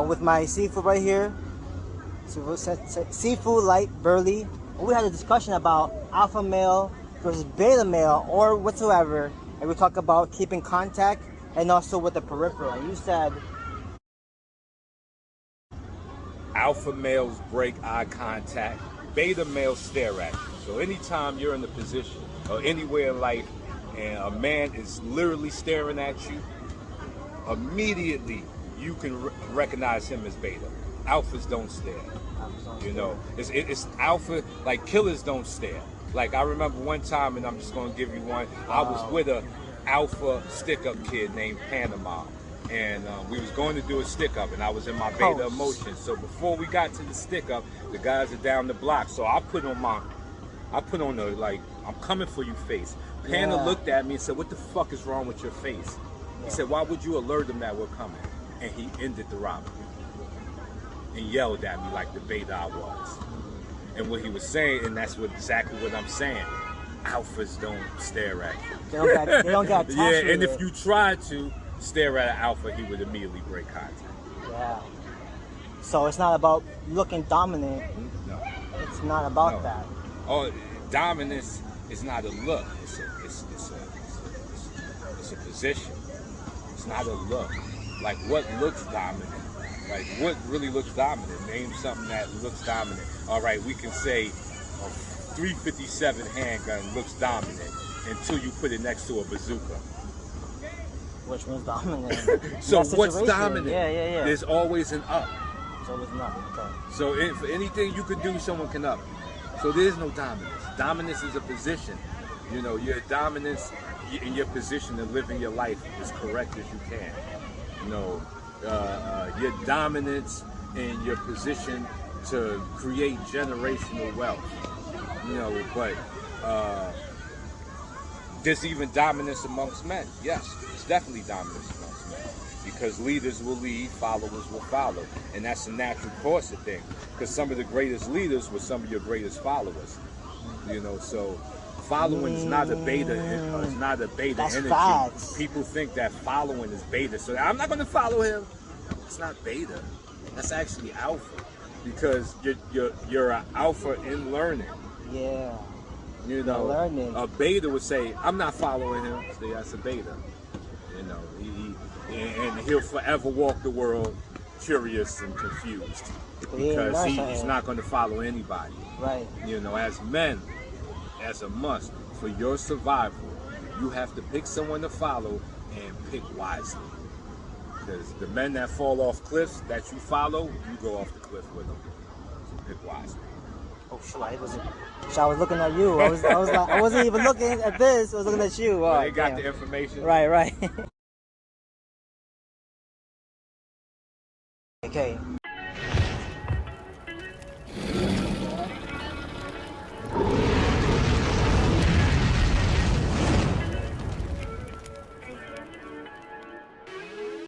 I'm with my seafood right here. Seafood Light Burly. We had a discussion about alpha male versus beta male or whatsoever, and we talk about keeping contact and also with the peripheral. And you said alpha males break eye contact, beta males stare at you. So anytime you're in the position or anywhere in life and a man is literally staring at you, immediately you can recognize him as beta. Alphas don't stare. You know, it's alpha, like killers don't stare. Like I remember one time, and I'm just gonna give you one. I was with a alpha stick-up kid named Panama, and we was going to do a stick-up, and I was in my beta emotion. So before we got to the stick-up, the guys are down the block. So I put on the like, I'm coming for you face. Pana looked at me and said, "What the fuck is wrong with your face?" He said, "Why would you alert them that we're coming?" And he ended the robbery and yelled at me like the beta I was. And what he was saying, and that's exactly what I'm saying, alphas don't stare at you. They don't get attached. Yeah, and if you try to stare at an alpha, he would immediately break contact. Yeah. So it's not about looking dominant. No. It's not about that. Oh, dominance is not a look. It's a position. It's not a look. Like what looks dominant? Like what really looks dominant? Name something that looks dominant. All right, we can say a 357 handgun looks dominant until you put it next to a bazooka. Which one's dominant? So what's dominant? Yeah. There's always an up. So there's not. Okay. So if anything you could do, someone can up. So there's no dominance. Dominance is a position. You know, your dominance in your position to live in your life as correct as you can. You know, your dominance in your position to create generational wealth. You know, but there's even dominance amongst men. Yes, it's definitely dominance amongst men. Because leaders will lead, followers will follow. And that's the natural course of things. Because some of the greatest leaders were some of your greatest followers. You know, so following is not a beta. It's not a beta that's energy. Facts. People think that following is beta. So I'm not going to follow him. It's not beta. That's actually alpha. Because you're an alpha in learning. Yeah. You know, learning. A beta would say, "I'm not following him." See, that's a beta. You know, and he'll forever walk the world curious and confused because he's not going to follow anybody. Right. You know, as men, as a must for your survival, you have to pick someone to follow and pick wisely. Because the men that fall off cliffs that you follow, you go off the cliff with them. So pick wisely. Oh shoot! I was looking at you. I was like, I wasn't even looking at this. I was looking at you. Oh, they got the information. Right. Okay.